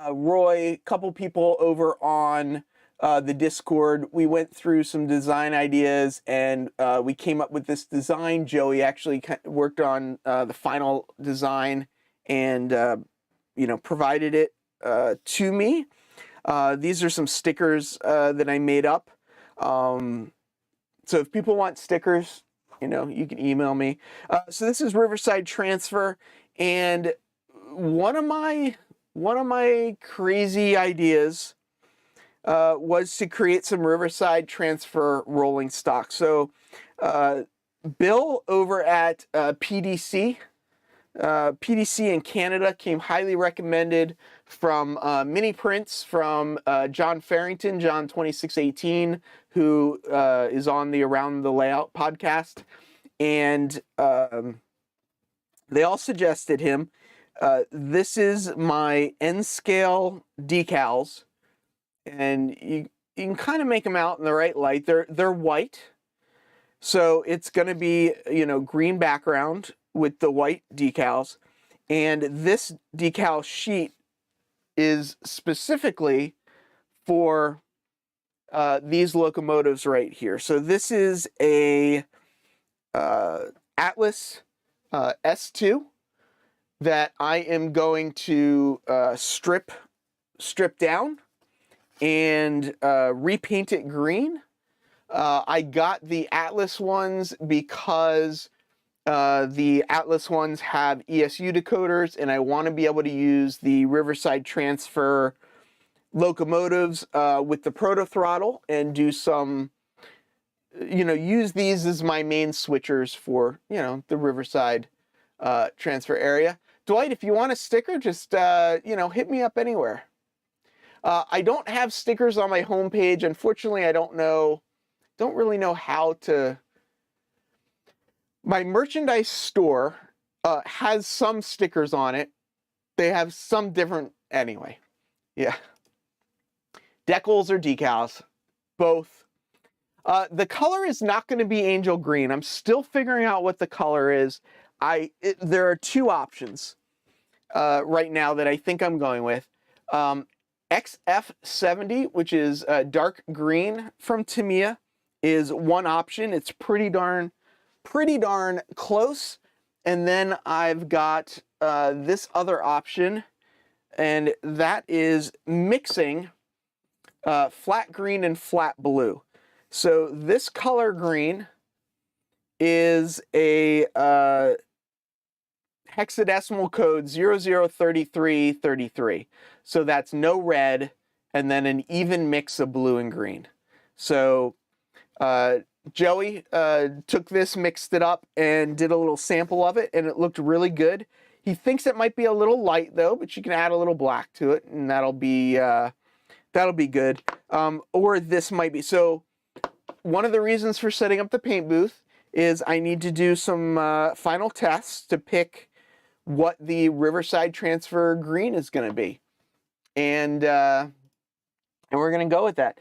Roy, a couple people over on the Discord, we went through some design ideas and we came up with this design. Joey actually worked on the final design and provided it to me. These are some stickers that I made up. So if people want stickers, you can email me. So this is Riverside Transfer, and one of my one of my crazy ideas was to create some Riverside transfer rolling stock. So Bill over at PDC in Canada came highly recommended from mini prints from John Farrington, John 2618, who is on the Around the Layout podcast. And they all suggested him. This is my N scale decals, and you can kind of make them out in the right light. They're white, so it's going to be, you know, green background with the white decals, and this decal sheet is specifically for these locomotives right here. So this is a Atlas S2 that I am going to strip down and repaint it green. I got the Atlas ones because the Atlas ones have ESU decoders, and I want to be able to use the Riverside transfer locomotives with the proto throttle and do some, you know, use these as my main switchers for, you know, the Riverside transfer area. Dwight, if you want a sticker, just, you know, hit me up anywhere. I don't have stickers on my homepage. Unfortunately, I don't really know how to. My merchandise store has some stickers on it. They have some different, anyway. Yeah. Decals or decals, both. The color is not going to be angel green. I'm still figuring out what the color is. There are two options right now that I think I'm going with. XF70, which is dark green from Tamiya, is one option. It's pretty darn close. And then I've got this other option, and that is mixing flat green and flat blue. So this color green is a hexadecimal code 003333. So that's no red, and then an even mix of blue and green. So Joey took this, mixed it up, and did a little sample of it, and it looked really good. He thinks it might be a little light though, but you can add a little black to it, and that'll be good. Or this might be. So one of the reasons for setting up the paint booth is I need to do some final tests to pick what the Riverside transfer green is going to be, and we're going to go with that.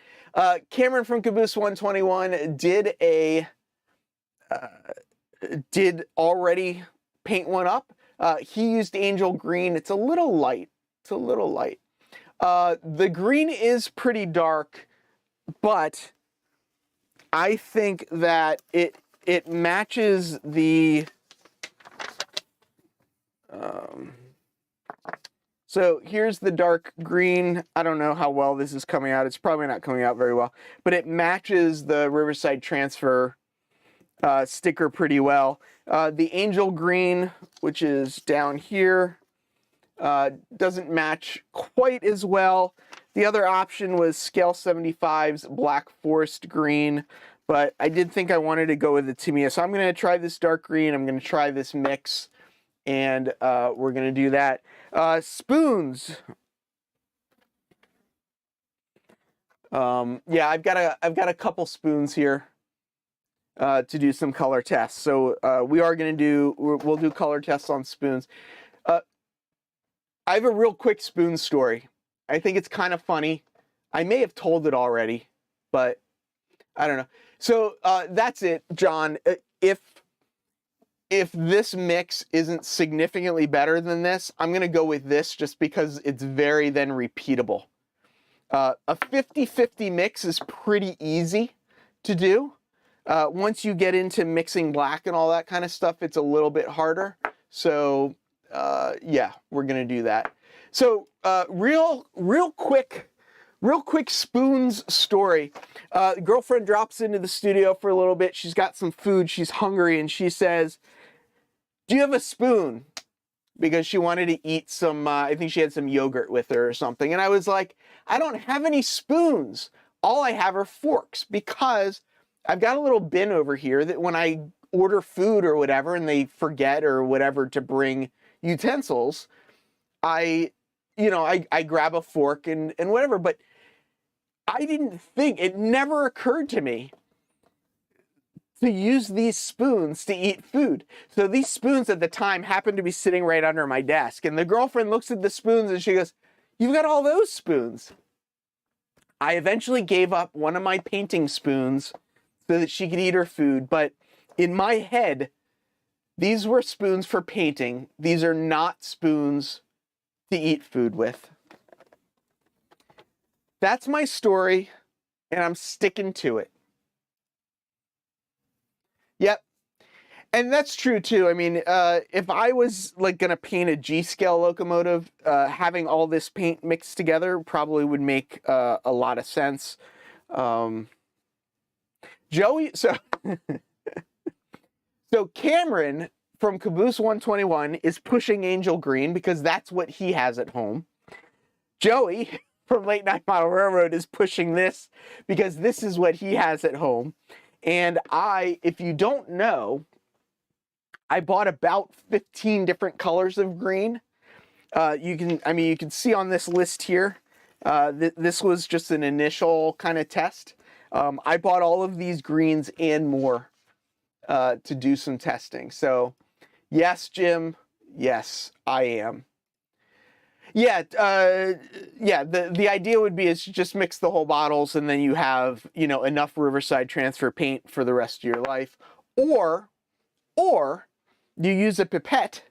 Cameron from Caboose 121 did already paint one up. He used angel green. It's a little light. The green is pretty dark, but I think that it matches the. So here's the dark green. I don't know how well this is coming out. It's probably not coming out very well, but it matches the Riverside transfer sticker pretty well. The angel green, which is down here, doesn't match quite as well. The other option was Scale 75's Black Forest green, but I did think I wanted to go with the Tamiya. So I'm going to try this dark green. I'm going to try this mix, and we're going to do that. Spoons. Yeah, I've got a couple spoons here to do some color tests. So we'll do color tests on spoons. I have a real quick spoon story. I think it's kind of funny. I may have told it already, but I don't know. So that's it, John. If this mix isn't significantly better than this, I'm going to go with this just because it's very then repeatable. A 50-50 mix is pretty easy to do. Once you get into mixing black and all that kind of stuff, it's a little bit harder. So yeah, we're going to do that. So real quick spoons story. Girlfriend drops into the studio for a little bit. She's got some food. She's hungry, and she says, "Do you have a spoon?" because she wanted to eat some, I think she had some yogurt with her or something. And I was like, I don't have any spoons. All I have are forks, because I've got a little bin over here that when I order food or whatever and they forget or whatever to bring utensils, I grab a fork and whatever. But I didn't think, it never occurred to me to use these spoons to eat food. So these spoons at the time happened to be sitting right under my desk. And the girlfriend looks at the spoons and she goes, "You've got all those spoons." I eventually gave up one of my painting spoons so that she could eat her food. But in my head, these were spoons for painting. These are not spoons to eat food with. That's my story, and I'm sticking to it. Yep. And that's true too. I mean, if I was like gonna paint a G-scale locomotive, having all this paint mixed together probably would make a lot of sense. Joey, so Cameron from Caboose 121 is pushing Angel Green because that's what he has at home. Joey from Late Night Model Railroad is pushing this because this is what he has at home. And if you don't know, I bought about 15 different colors of green. You can see on this list here, this was just an initial kind of test. I bought all of these greens and more to do some testing. So yes, Jim, yes, I am. Yeah, the idea would be is just mix the whole bottles and then you have, enough Riverside Transfer paint for the rest of your life. Or you use a pipette,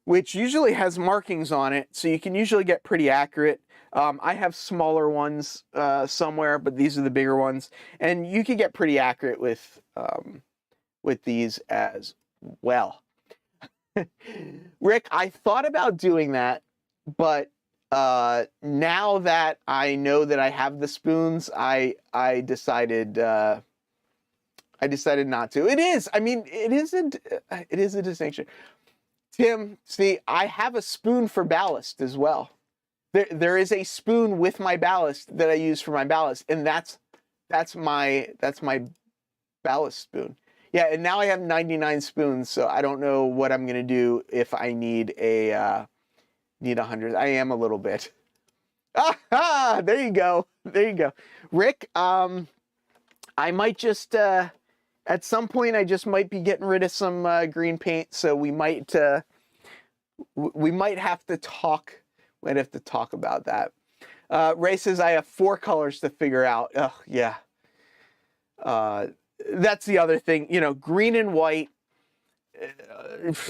which usually has markings on it, so you can usually get pretty accurate. I have smaller ones somewhere, but these are the bigger ones. And you can get pretty accurate with these as well. Rick, I thought about doing that, but now that I know that I have the spoons, I decided not to. It is a distinction. Tim, see, I have a spoon for ballast as well. There is a spoon with my ballast that I use for my ballast, and that's my ballast spoon. Yeah, and now I have 99 spoons, so I don't know what I'm gonna do if I need 100. I am a little bit. Ah, there you go. Rick, I might just at some point I just might be getting rid of some green paint, so we might have to talk. Might have to talk about that. Ray says I have 4 colors to figure out. Oh yeah. That's the other thing, green and white, it's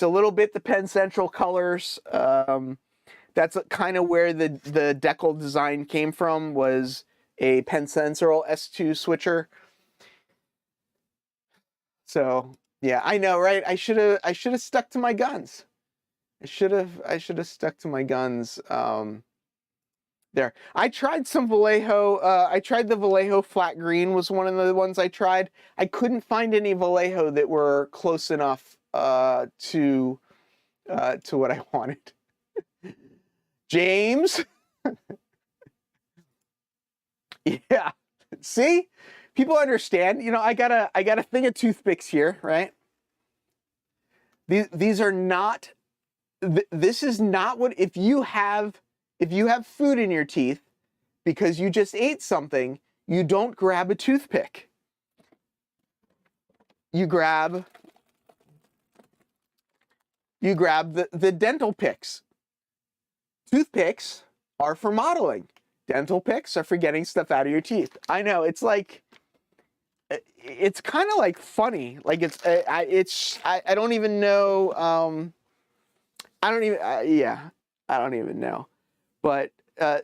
a little bit the Penn Central colors. That's kind of where the decal design came from, was a Penn Central S2 switcher. So yeah, I know, right? I should have stuck to my guns. I should have stuck to my guns. There. I tried some Vallejo. I tried the Vallejo flat green was one of the ones I tried. I couldn't find any Vallejo that were close enough to what I wanted. James. Yeah. See? People understand. I got a thing of toothpicks here, right? These are not, this is not what, if you have food in your teeth because you just ate something, you don't grab a toothpick. You grab the dental picks. Toothpicks are for modeling. Dental picks are for getting stuff out of your teeth. I know, it's kind of like funny. Like I don't even know. I don't even know. But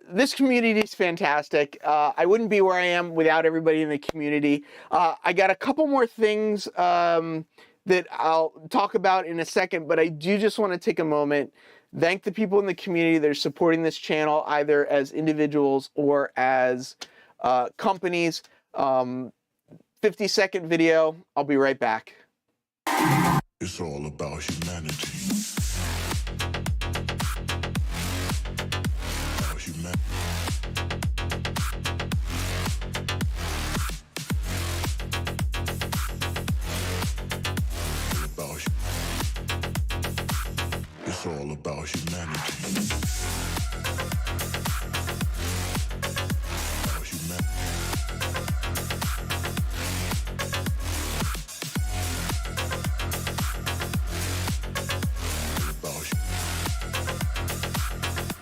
this community is fantastic. I wouldn't be where I am without everybody in the community. I got a couple more things that I'll talk about in a second, but I do just want to take a moment, thank the people in the community that are supporting this channel, either as individuals or as companies. 50-second video. I'll be right back. It's all about humanity. About humanity. It's all about humanity. About humanity.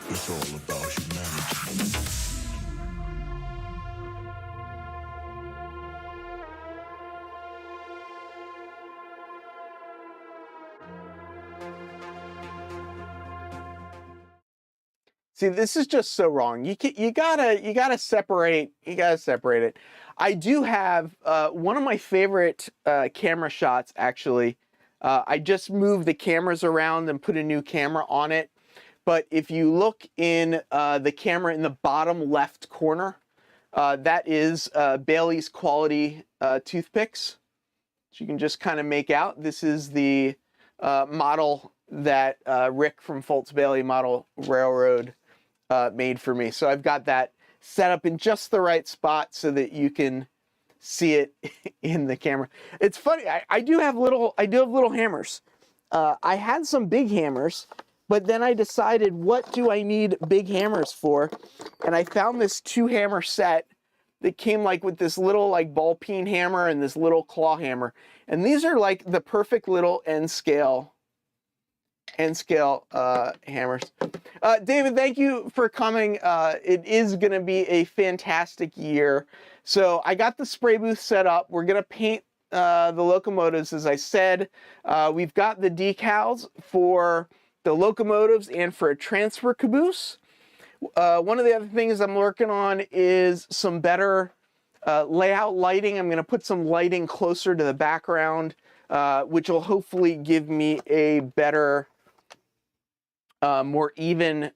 It's all about humanity. See, this is just so wrong. You gotta separate it. I do have one of my favorite camera shots actually. I just moved the cameras around and put a new camera on it. But if you look in the camera in the bottom left corner, that is Bailey's Quality toothpicks. So you can just kind of make out. This is the model that Rick from Fultz Bailey Model Railroad made for me. So I've got that set up in just the right spot so that you can see it in the camera. It's funny. I do have little hammers. I had some big hammers, but then I decided, what do I need big hammers for? And I found this 2-hammer set that came like with this little like ball peen hammer and this little claw hammer. And these are like the perfect little end scale hammers. David, thank you for coming. It is going to be a fantastic year. So I got the spray booth set up. We're going to paint the locomotives, as I said. We've got the decals for the locomotives and for a transfer caboose. One of the other things I'm working on is some better layout lighting. I'm going to put some lighting closer to the background, which will hopefully give me a better, more even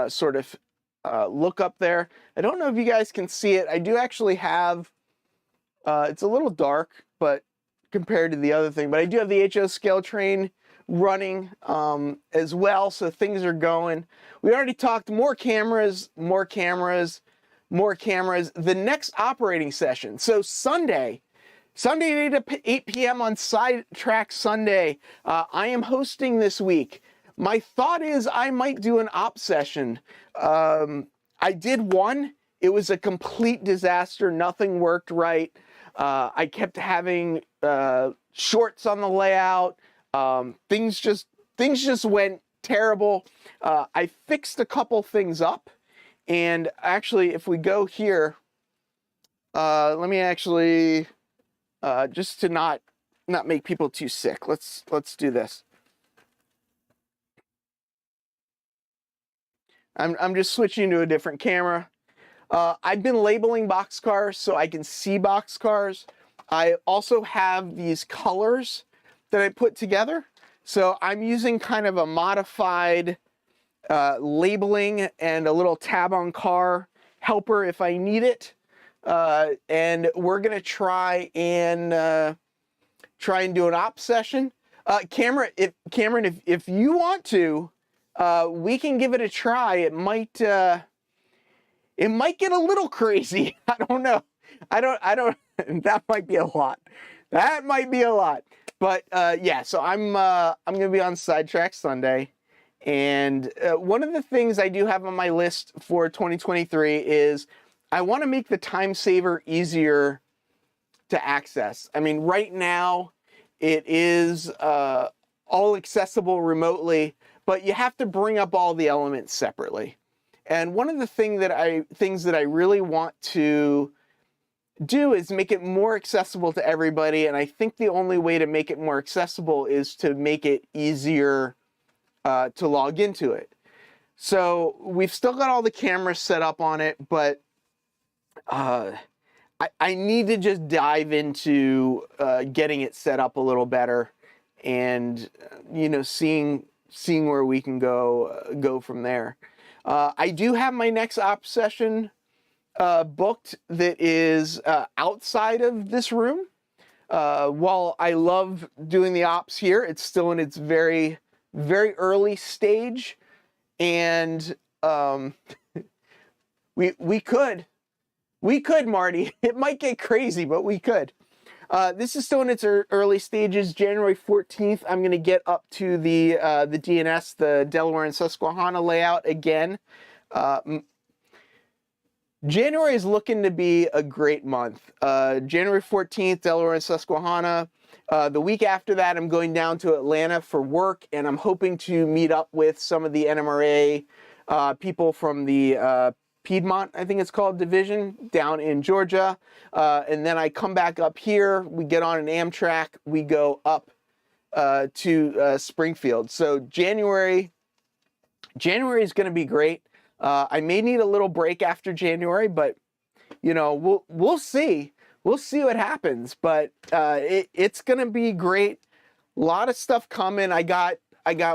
sort of look up there. I don't know if you guys can see it. I do actually have, it's a little dark, but compared to the other thing, but I do have the HO scale train running as well, so things are going. We already talked more cameras. The next operating session, so Sunday at 8 p.m. on Sidetrack Sunday, I am hosting this week. My thought is I might do an op session. I did one. It was a complete disaster. Nothing worked right. I kept having shorts on the layout. Things just went terrible. I fixed a couple things up, and actually, if we go here, let me actually just to not make people too sick. Let's do this. I'm just switching to a different camera. I've been labeling boxcars so I can see boxcars. I also have these colors that I put together. So I'm using kind of a modified labeling and a little tab on car helper if I need it. And we're gonna try and do an op session. Cameron, if you want to, we can give it a try. It might get a little crazy. I don't know. I don't. That might be a lot. But yeah. So I'm gonna be on Sidetrack Sunday, and one of the things I do have on my list for 2023 is I want to make the time saver easier to access. I mean, right now it is all accessible remotely, but you have to bring up all the elements separately. And one of the things that I really want to do is make it more accessible to everybody. And I think the only way to make it more accessible is to make it easier to log into it. So we've still got all the cameras set up on it, but I need to just dive into getting it set up a little better, and seeing where we can go from there. I do have my next op session booked that is outside of this room. while I love doing the ops here, it's still in its very, very early stage. And we could, Marty. It might get crazy, but we could. This is still in its early stages. January 14th, I'm going to get up to the DNS, the Delaware and Susquehanna layout again. January is looking to be a great month. January 14th, Delaware and Susquehanna. The week after that, I'm going down to Atlanta for work, and I'm hoping to meet up with some of the NMRA people from the Piedmont, I think it's called, division down in Georgia. And then I come back up here. We get on an Amtrak. We go up to Springfield. So January is going to be great. I may need a little break after January, but you know, we'll see. We'll see what happens. But it's going to be great. A lot of stuff coming. I got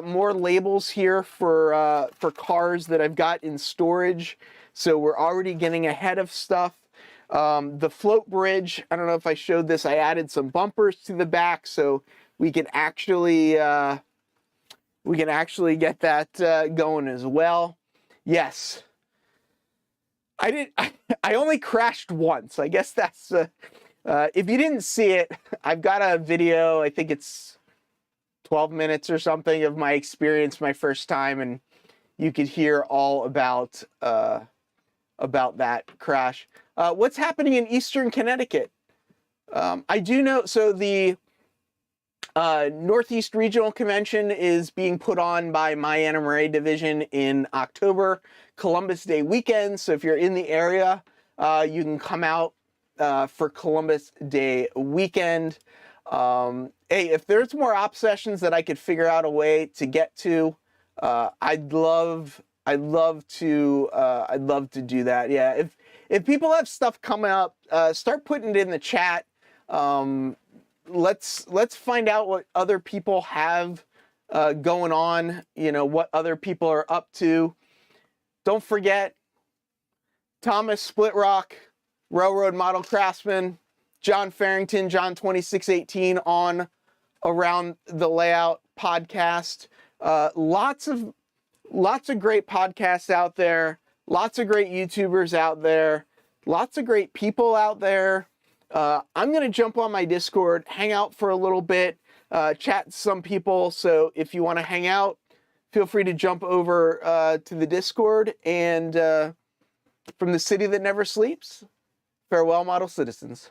more labels here for cars that I've got in storage. So we're already getting ahead of stuff. The float bridge, I don't know if I showed this, I added some bumpers to the back so we can actually get that going as well. Yes. I only crashed once. I guess that's if you didn't see it, I've got a video, I think it's 12 minutes or something of my experience my first time, and you could hear all about that crash. What's happening in Eastern Connecticut? I do know, so the Northeast Regional Convention is being put on by my NMRA division in October, Columbus Day weekend. So if you're in the area, you can come out for Columbus Day weekend. Hey, if there's more op sessions that I could figure out a way to get to, I'd love to do that. Yeah, if people have stuff coming up, start putting it in the chat. Let's find out what other people have going on. You know, what other people are up to. Don't forget Thomas Splitrock, Railroad Model Craftsman, John Farrington, John 2618 on Around the Layout podcast. Lots of great podcasts out there, lots of great YouTubers out there, lots of great people out there. I'm going to jump on my Discord, hang out for a little bit, chat to some people. So if you want to hang out, feel free to jump over to the Discord. And from the city that never sleeps, farewell, model citizens.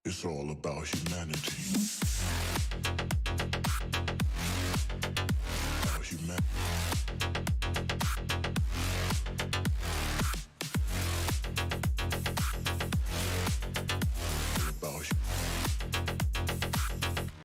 It's all about humanity.